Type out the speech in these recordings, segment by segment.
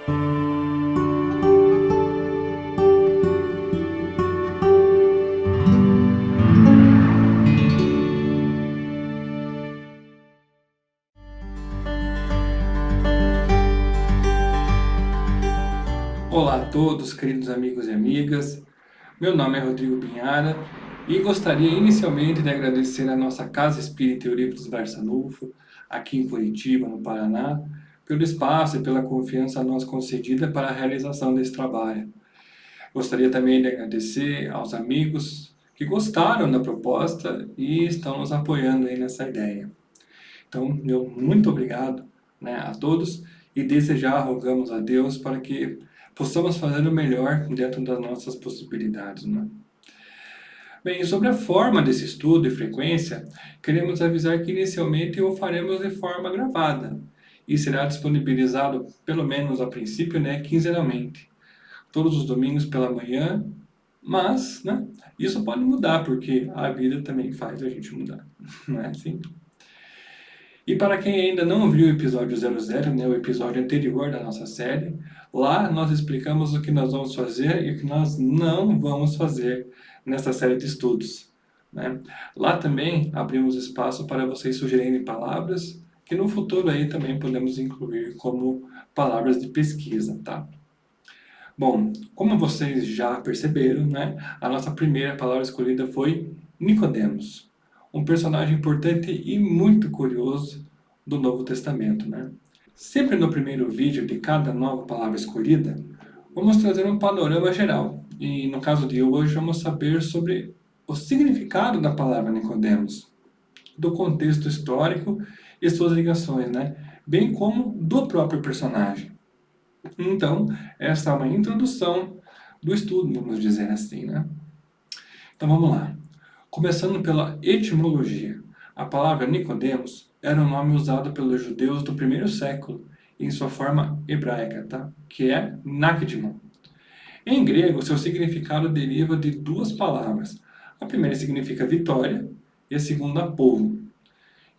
Olá a todos, queridos amigos e amigas. Meu nome é Rodrigo Pinhara e gostaria inicialmente de agradecer à nossa Casa Espírita Eurípides Barçanufo, aqui em Curitiba, no Paraná, pelo espaço e pela confiança a nós concedida para a realização desse trabalho. Gostaria também de agradecer aos amigos que gostaram da proposta e estão nos apoiando aí nessa ideia. Então, meu muito obrigado, a todos e desde já rogamos a Deus para que possamos fazer o melhor dentro das nossas possibilidades. Bem, sobre a forma desse estudo e frequência, queremos avisar que inicialmente o faremos de forma gravada e será disponibilizado, pelo menos a princípio, quinzenalmente. Todos os domingos pela manhã, mas isso pode mudar, porque a vida também faz a gente mudar, não é assim? E para quem ainda não viu o episódio 00, o episódio anterior da nossa série, lá nós explicamos o que nós vamos fazer e o que nós não vamos fazer nessa série de estudos. Lá também abrimos espaço para vocês sugerirem palavras que no futuro aí também podemos incluir como palavras de pesquisa, tá? Bom, como vocês já perceberam, a nossa primeira palavra escolhida foi Nicodemos, um personagem importante e muito curioso do Novo Testamento. Sempre no primeiro vídeo de cada nova palavra escolhida, vamos trazer um panorama geral. E no caso de hoje, vamos saber sobre o significado da palavra Nicodemos, do contexto histórico e suas ligações, bem como do próprio personagem. Então, essa é uma introdução do estudo, vamos dizer assim. Então vamos lá. Começando pela etimologia. A palavra Nicodemos era um nome usado pelos judeus do primeiro século, em sua forma hebraica, que é Nakdimon. Em grego, seu significado deriva de duas palavras. A primeira significa vitória e a segunda povo.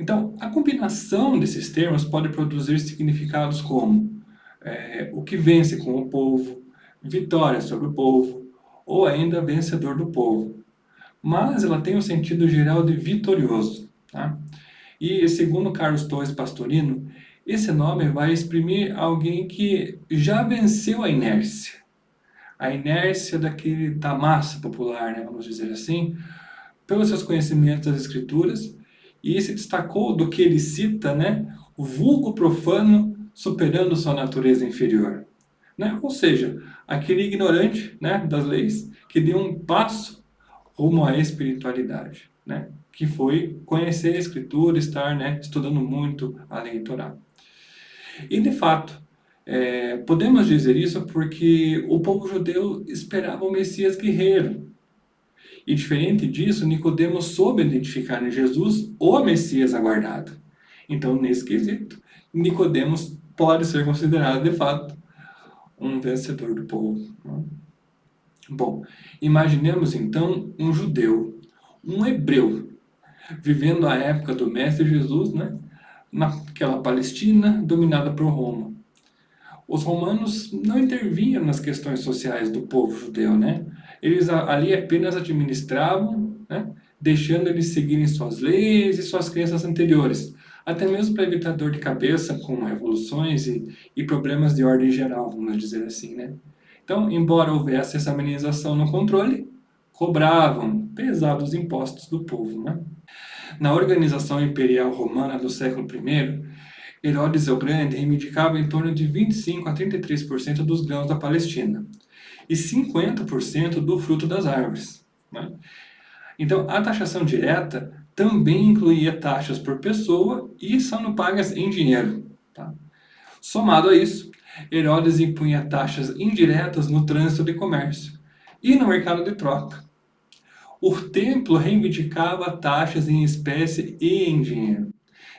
Então, a combinação desses termos pode produzir significados como o que vence com o povo, vitória sobre o povo, ou ainda vencedor do povo. Mas ela tem um sentido geral de vitorioso. E segundo Carlos Torres Pastorino, esse nome vai exprimir alguém que já venceu a inércia. A inércia da massa popular, vamos dizer assim, pelos seus conhecimentos das escrituras, e se destacou do que ele cita, o vulgo profano superando sua natureza inferior. Ou seja, aquele ignorante das leis que deu um passo rumo à espiritualidade, que foi conhecer a escritura, estar estudando muito a lei Torá. E de fato, podemos dizer isso porque o povo judeu esperava o Messias guerreiro. E diferente disso, Nicodemos soube identificar em Jesus o Messias aguardado. Então, nesse quesito, Nicodemos pode ser considerado, de fato, um vencedor do povo. Bom, imaginemos então um judeu, um hebreu, vivendo a época do Mestre Jesus, naquela Palestina dominada por Roma. Os romanos não intervinham nas questões sociais do povo judeu, Eles ali apenas administravam, deixando eles seguirem suas leis e suas crenças anteriores, até mesmo para evitar dor de cabeça com revoluções e problemas de ordem geral, vamos dizer assim, Então, embora houvesse essa amenização no controle, cobravam pesados impostos do povo, Na organização imperial romana do século I, Herodes o Grande reivindicava em torno de 25 a 33% dos grãos da Palestina e 50% do fruto das árvores. Então, a taxação direta também incluía taxas por pessoa e sendo pagas em dinheiro. Somado a isso, Herodes impunha taxas indiretas no trânsito de comércio e no mercado de troca. O templo reivindicava taxas em espécie e em dinheiro.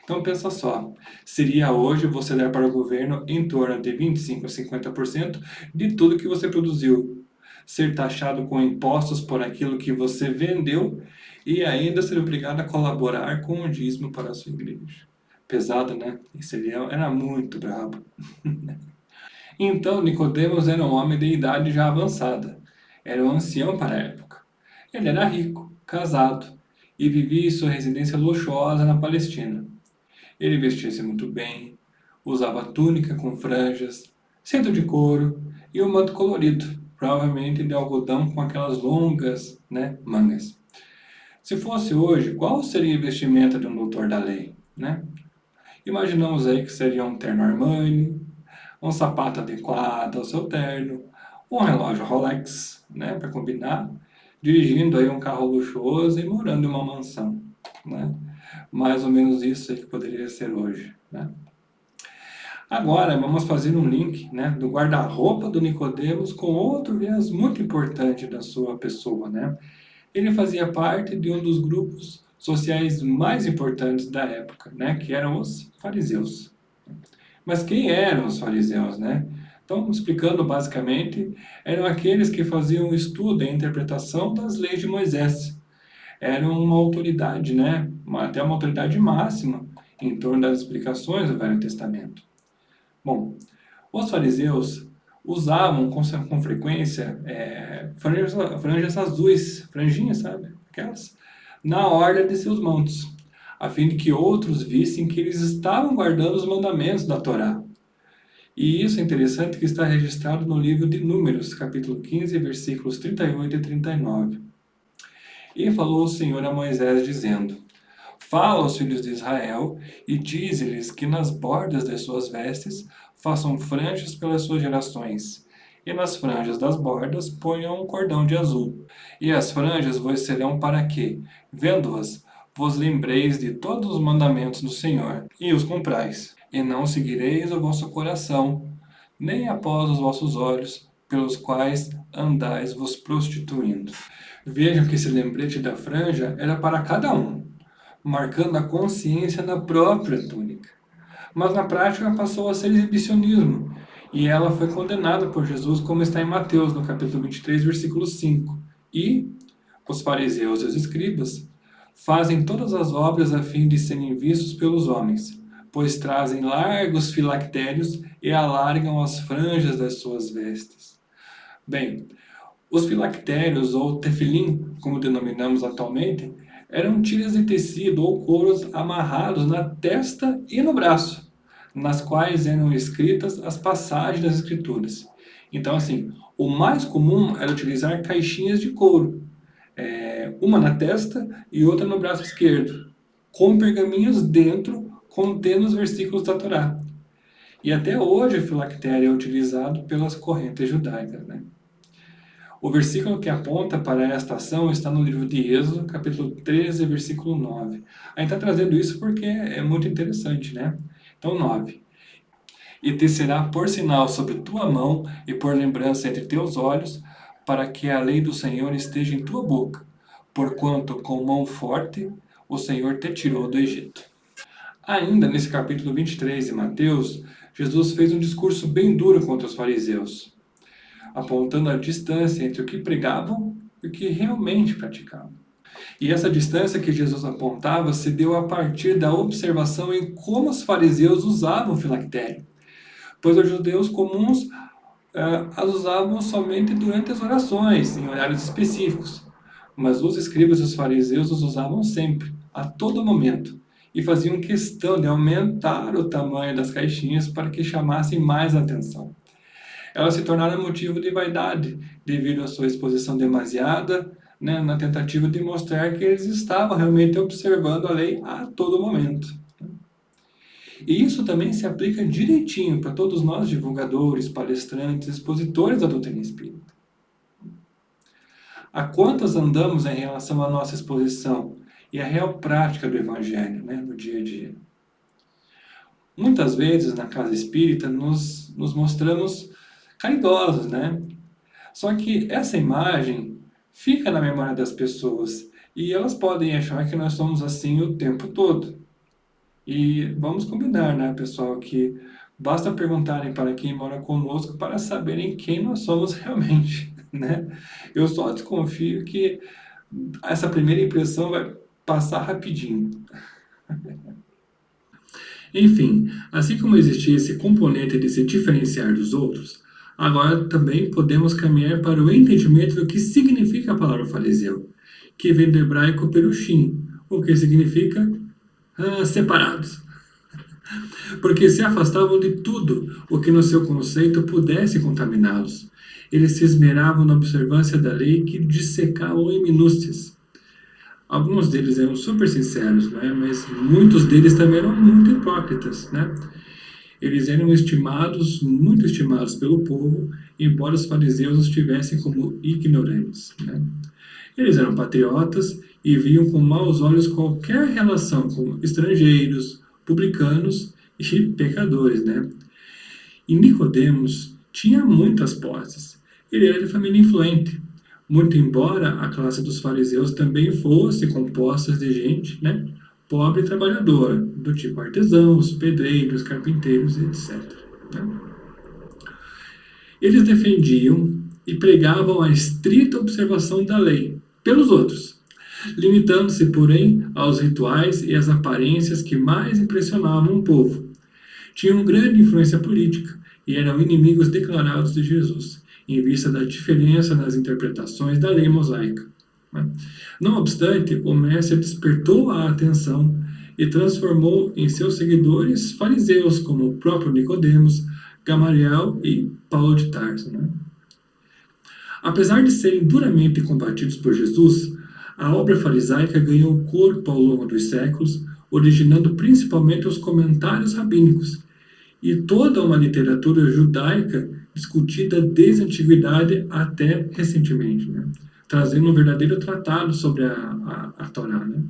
Então pensa só, seria hoje você dar para o governo em torno de 25 a 50% de tudo que você produziu. Ser taxado com impostos por aquilo que você vendeu e ainda ser obrigado a colaborar com o dízimo para a sua igreja. Pesado, Esse leão era muito brabo. Então Nicodemos era um homem de idade já avançada. Era um ancião para a época. Ele era rico, casado e vivia em sua residência luxuosa na Palestina. Ele vestia-se muito bem, usava túnica com franjas, cinto de couro e um manto colorido, provavelmente de algodão com aquelas longas, mangas. Se fosse hoje, qual seria a vestimenta de um doutor da lei, né? Imaginamos aí que seria um terno Armani, um sapato adequado ao seu terno, um relógio Rolex, né, para combinar, dirigindo aí um carro luxuoso e morando em uma mansão, né? Mais ou menos isso aí que poderia ser hoje, né? Agora vamos fazer um link, né, do guarda-roupa do Nicodemos com outro viés muito importante da sua pessoa, né? Ele fazia parte de um dos grupos sociais mais importantes da época, né, que eram os fariseus. Mas quem eram os fariseus, né? Então, explicando basicamente, eram aqueles que faziam o estudo e a interpretação das leis de Moisés. Eram uma autoridade, né? Até uma autoridade máxima em torno das explicações do Velho Testamento. Bom, os fariseus usavam com frequência franjas azuis, franjinhas, sabe? Aquelas, na orla de seus mantos, a fim de que outros vissem que eles estavam guardando os mandamentos da Torá. E isso é interessante que está registrado no livro de Números, capítulo 15, versículos 38 e 39. E falou o Senhor a Moisés, dizendo: Fala aos filhos de Israel e dize-lhes que nas bordas das suas vestes façam franjas pelas suas gerações, e nas franjas das bordas ponham um cordão de azul. E as franjas vos serão para que, vendo-as, vos lembreis de todos os mandamentos do Senhor, e os cumprais. E não seguireis o vosso coração, nem após os vossos olhos, pelos quais andais vos prostituindo. Vejam que esse lembrete da franja era para cada um, marcando a consciência na própria túnica. Mas na prática passou a ser exibicionismo, e ela foi condenada por Jesus, como está em Mateus, no capítulo 23, versículo 5. E os fariseus e os escribas fazem todas as obras a fim de serem vistos pelos homens, pois trazem largos filactérios e alargam as franjas das suas vestes. Bem, os filactérios, ou tefilim, como denominamos atualmente, eram tiras de tecido ou couros amarrados na testa e no braço, nas quais eram escritas as passagens das escrituras. Então, assim, o mais comum era utilizar caixinhas de couro, uma na testa e outra no braço esquerdo, com pergaminhos dentro contendo os versículos da Torá. E até hoje o filactério é utilizado pelas correntes judaicas, né? O versículo que aponta para esta ação está no livro de Êxodo, capítulo 13, versículo 9. A gente está trazendo isso porque é muito interessante, né? Então, 9. E te será por sinal sobre tua mão e por lembrança entre teus olhos, para que a lei do Senhor esteja em tua boca, porquanto com mão forte o Senhor te tirou do Egito. Ainda nesse capítulo 23 de Mateus, Jesus fez um discurso bem duro contra os fariseus, apontando a distância entre o que pregavam e o que realmente praticavam. E essa distância que Jesus apontava se deu a partir da observação em como os fariseus usavam o filactério, pois os judeus comuns as usavam somente durante as orações, em horários específicos, mas os escribas e os fariseus os usavam sempre, a todo momento, e faziam questão de aumentar o tamanho das caixinhas para que chamassem mais atenção. Elas se tornaram motivo de vaidade, devido à sua exposição demasiada, né, na tentativa de mostrar que eles estavam realmente observando a lei a todo momento. E isso também se aplica direitinho para todos nós divulgadores, palestrantes, expositores da doutrina espírita. A quantas andamos em relação à nossa exposição e à real prática do Evangelho, né, no dia a dia? Muitas vezes na casa espírita nos mostramos caridosos, né? Só que essa imagem fica na memória das pessoas e elas podem achar que nós somos assim o tempo todo. E vamos combinar, né, pessoal, que basta perguntarem para quem mora conosco para saberem quem nós somos realmente, né? Eu só desconfio que essa primeira impressão vai passar rapidinho. Enfim, assim como existia esse componente de se diferenciar dos outros, agora também podemos caminhar para o entendimento do que significa a palavra fariseu, que vem do hebraico perushim, o que significa separados, porque se afastavam de tudo o que no seu conceito pudesse contaminá-los. Eles se esmeravam na observância da lei que dissecavam em minúcias. Alguns deles eram super sinceros, né? Mas muitos deles também eram muito hipócritas, né? Eles eram estimados, muito estimados pelo povo, embora os fariseus os tivessem como ignorantes, né? Eles eram patriotas e viam com maus olhos qualquer relação com estrangeiros, publicanos e pecadores, né? E Nicodemos tinha muitas posses. Ele era de família influente, muito embora a classe dos fariseus também fosse composta de gente, né, pobre e trabalhadora, do tipo artesãos, pedreiros, carpinteiros, etc. Né? Eles defendiam e pregavam a estrita observação da lei pelos outros, limitando-se, porém, aos rituais e às aparências que mais impressionavam o povo. Tinham grande influência política e eram inimigos declarados de Jesus, em vista da diferença nas interpretações da lei mosaica. Não obstante, o mestre despertou a atenção e transformou em seus seguidores fariseus, como o próprio Nicodemos, Gamaliel e Paulo de Tarso. Apesar de serem duramente combatidos por Jesus, a obra farisaica ganhou corpo ao longo dos séculos, originando principalmente os comentários rabínicos e toda uma literatura judaica discutida desde a antiguidade até recentemente, né? Trazendo um verdadeiro tratado sobre a Torá. Né?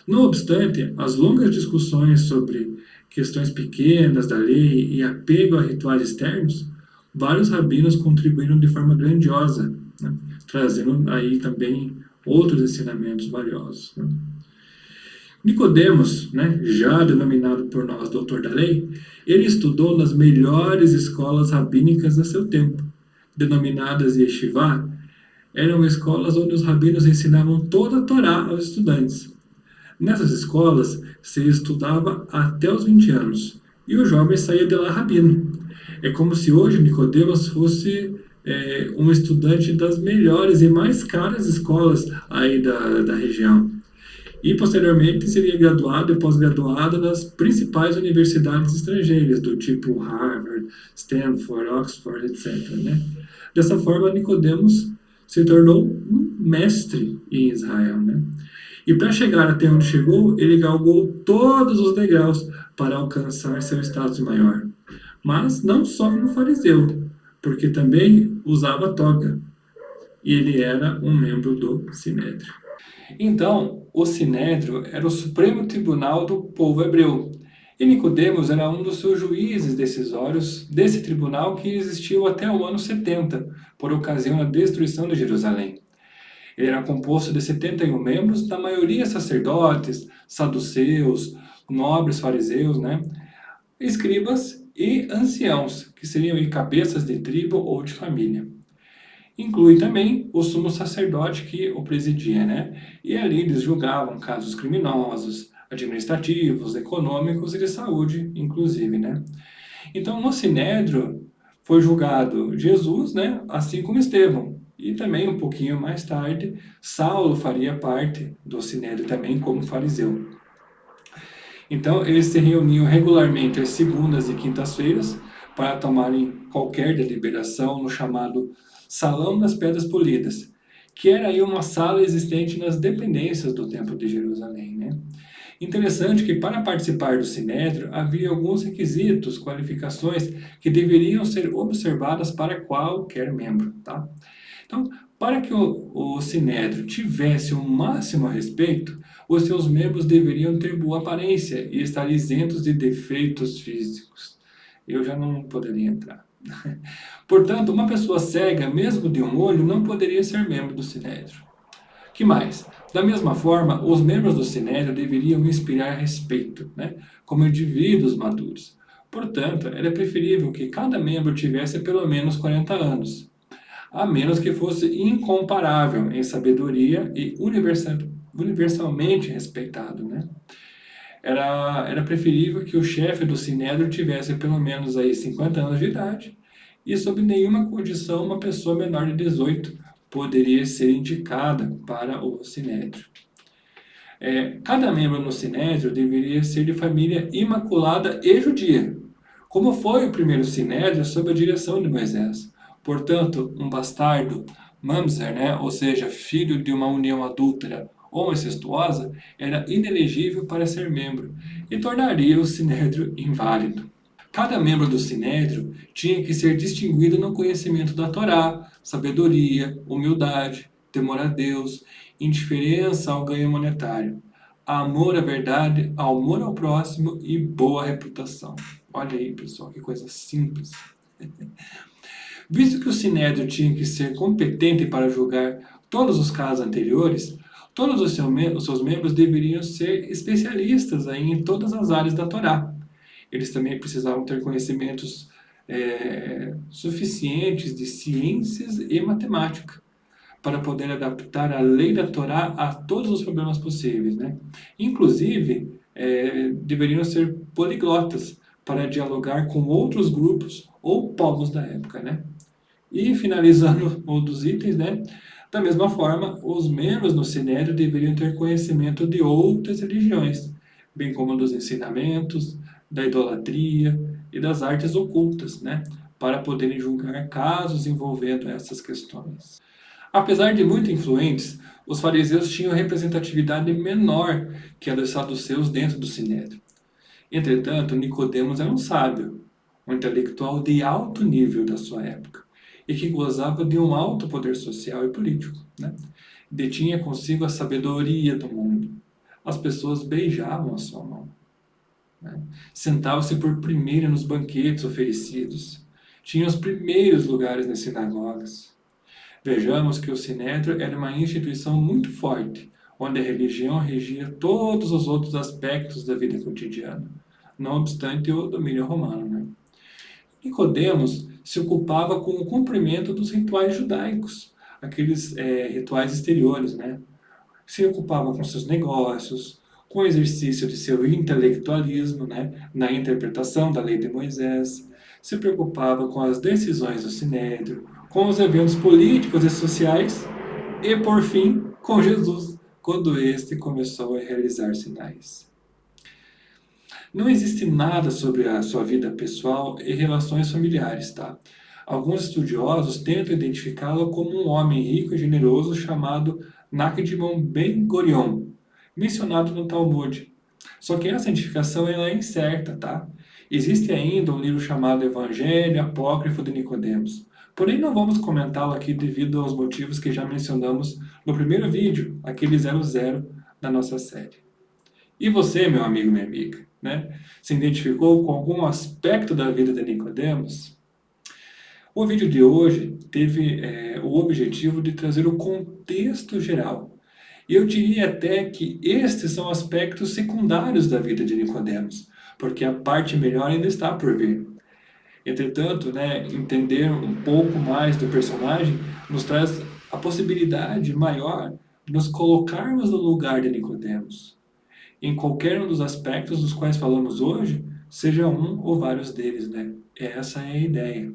Não obstante, as longas discussões sobre questões pequenas da lei e apego a rituais externos, vários rabinos contribuíram de forma grandiosa, né? Trazendo aí também outros ensinamentos valiosos. Né? Nicodemos, né, já denominado por nós doutor da lei, ele estudou nas melhores escolas rabínicas a seu tempo, denominadas yeshivá. Eram escolas onde os rabinos ensinavam toda a Torá aos estudantes. Nessas escolas, se estudava até os 20 anos, e o jovem saía de lá rabino. É como se hoje Nicodemos fosse um estudante das melhores e mais caras escolas aí da região. E, posteriormente, seria graduado e pós-graduado nas principais universidades estrangeiras, do tipo Harvard, Stanford, Oxford, etc. Né? Dessa forma, Nicodemos se tornou um mestre em Israel. Né? E para chegar até onde chegou, ele galgou todos os degraus para alcançar seu status maior. Mas não só como fariseu, porque também usava toga. E ele era um membro do Sinédrio. Então, o Sinédrio era o supremo tribunal do povo hebreu. E Nicodemos era um dos seus juízes decisórios desse tribunal que existiu até o ano 70, por ocasião da destruição de Jerusalém. Ele era composto de 71 membros, da maioria sacerdotes, saduceus, nobres fariseus, né? Escribas e anciãos, que seriam cabeças de tribo ou de família. Inclui também o sumo sacerdote que o presidia, né? E ali eles julgavam casos criminosos, administrativos, econômicos e de saúde, inclusive, né? Então, no Sinédrio foi julgado Jesus, né? Assim como Estevão. E também, um pouquinho mais tarde, Saulo faria parte do Sinédrio também como fariseu. Então, eles se reuniam regularmente às segundas e quintas-feiras para tomarem qualquer deliberação no chamado Salão das Pedras Polidas, que era aí uma sala existente nas dependências do Templo de Jerusalém, né? Interessante que para participar do Sinédrio havia alguns requisitos, qualificações que deveriam ser observadas para qualquer membro, tá? Então, para que o Sinédrio tivesse o máximo respeito, os seus membros deveriam ter boa aparência e estar isentos de defeitos físicos. Eu já não poderia entrar. Portanto, uma pessoa cega, mesmo de um olho, não poderia ser membro do Sinédrio. Que mais? Da mesma forma, os membros do Sinédrio deveriam inspirar respeito, né? Como indivíduos maduros. Portanto, era preferível que cada membro tivesse pelo menos 40 anos, a menos que fosse incomparável em sabedoria e universalmente respeitado, né? Era preferível que o chefe do Sinédrio tivesse pelo menos aí 50 anos de idade e sob nenhuma condição uma pessoa menor de 18 poderia ser indicada para o Sinédrio. Cada membro no Sinédrio deveria ser de família imaculada e judia, como foi o primeiro Sinédrio sob a direção de Moisés. Portanto, um bastardo, mamzer, né, ou seja, filho de uma união adúltera ou incestuosa, era inelegível para ser membro e tornaria o Sinédrio inválido. Cada membro do Sinédrio tinha que ser distinguido no conhecimento da Torá, sabedoria, humildade, temor a Deus, indiferença ao ganho monetário, amor à verdade, amor ao próximo e boa reputação. Olha aí, pessoal, que coisa simples. Visto que o Sinédrio tinha que ser competente para julgar todos os casos anteriores, todos os seus membros deveriam ser especialistas aí em todas as áreas da Torá. Eles também precisavam ter conhecimentos suficientes de ciências e matemática para poder adaptar a lei da Torá a todos os problemas possíveis, né? Inclusive, deveriam ser poliglotas para dialogar com outros grupos ou povos da época, né? E finalizando um dos itens, né? Da mesma forma, os membros no Sinédrio deveriam ter conhecimento de outras religiões, bem como dos ensinamentos, da idolatria e das artes ocultas, né? Para poderem julgar casos envolvendo essas questões. Apesar de muito influentes, os fariseus tinham representatividade menor que a dos saduceus dentro do Sinédrio. Entretanto, Nicodemos era um sábio, um intelectual de alto nível da sua época, e que gozava de um alto poder social e político, né? Detinha consigo a sabedoria do mundo. As pessoas beijavam a sua mão, né? Sentava-se por primeiro nos banquetes oferecidos. Tinha os primeiros lugares nas sinagogas. Vejamos que o Sinédrio era uma instituição muito forte, onde a religião regia todos os outros aspectos da vida cotidiana, não obstante o domínio romano, né? Nicodemos se ocupava com o cumprimento dos rituais judaicos, aqueles rituais exteriores, né? Se ocupava com seus negócios, com o exercício de seu intelectualismo, né? Na interpretação da lei de Moisés, se preocupava com as decisões do Sinédrio, com os eventos políticos e sociais e, por fim, com Jesus, quando este começou a realizar sinais. Não existe nada sobre a sua vida pessoal e relações familiares, tá? Alguns estudiosos tentam identificá-lo como um homem rico e generoso chamado Nakdimon Ben Gurion, mencionado no Talmud. Só que essa identificação é incerta, tá? Existe ainda um livro chamado Evangelho Apócrifo de Nicodemos. Porém, não vamos comentá-lo aqui devido aos motivos que já mencionamos no primeiro vídeo, aquele 00 da nossa série. E você, meu amigo, minha amiga, né? Se identificou com algum aspecto da vida de Nicodemos? O vídeo de hoje teve o objetivo de trazer o contexto geral. E eu diria até que estes são aspectos secundários da vida de Nicodemos, porque a parte melhor ainda está por vir. Entretanto, né, entender um pouco mais do personagem nos traz a possibilidade maior de nos colocarmos no lugar de Nicodemos, em qualquer um dos aspectos dos quais falamos hoje, seja um ou vários deles, né? Essa é a ideia.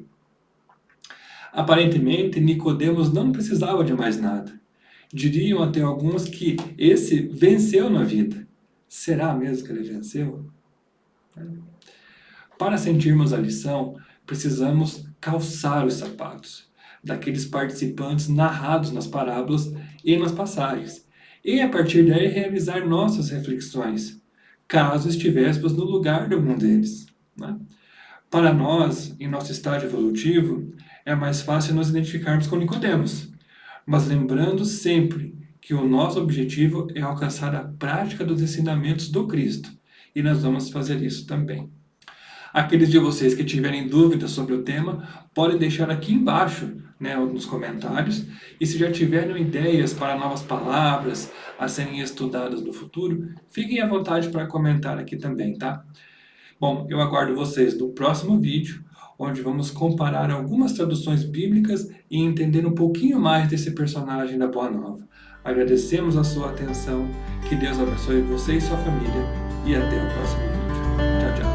Aparentemente, Nicodemos não precisava de mais nada. Diriam até alguns que esse venceu na vida. Será mesmo que ele venceu? Para sentirmos a lição, precisamos calçar os sapatos daqueles participantes narrados nas parábolas e nas passagens, e a partir daí realizar nossas reflexões, caso estivéssemos no lugar de algum deles, né? Para nós, em nosso estágio evolutivo, é mais fácil nos identificarmos com Nicodemos, mas lembrando sempre que o nosso objetivo é alcançar a prática dos ensinamentos do Cristo, e nós vamos fazer isso também. Aqueles de vocês que tiverem dúvidas sobre o tema, podem deixar aqui embaixo, né, nos comentários. E se já tiverem ideias para novas palavras a serem estudadas no futuro, fiquem à vontade para comentar aqui também, tá? Bom, eu aguardo vocês no próximo vídeo, onde vamos comparar algumas traduções bíblicas e entender um pouquinho mais desse personagem da Boa Nova. Agradecemos a sua atenção, que Deus abençoe você e sua família. e até o próximo vídeo. Tchau, tchau.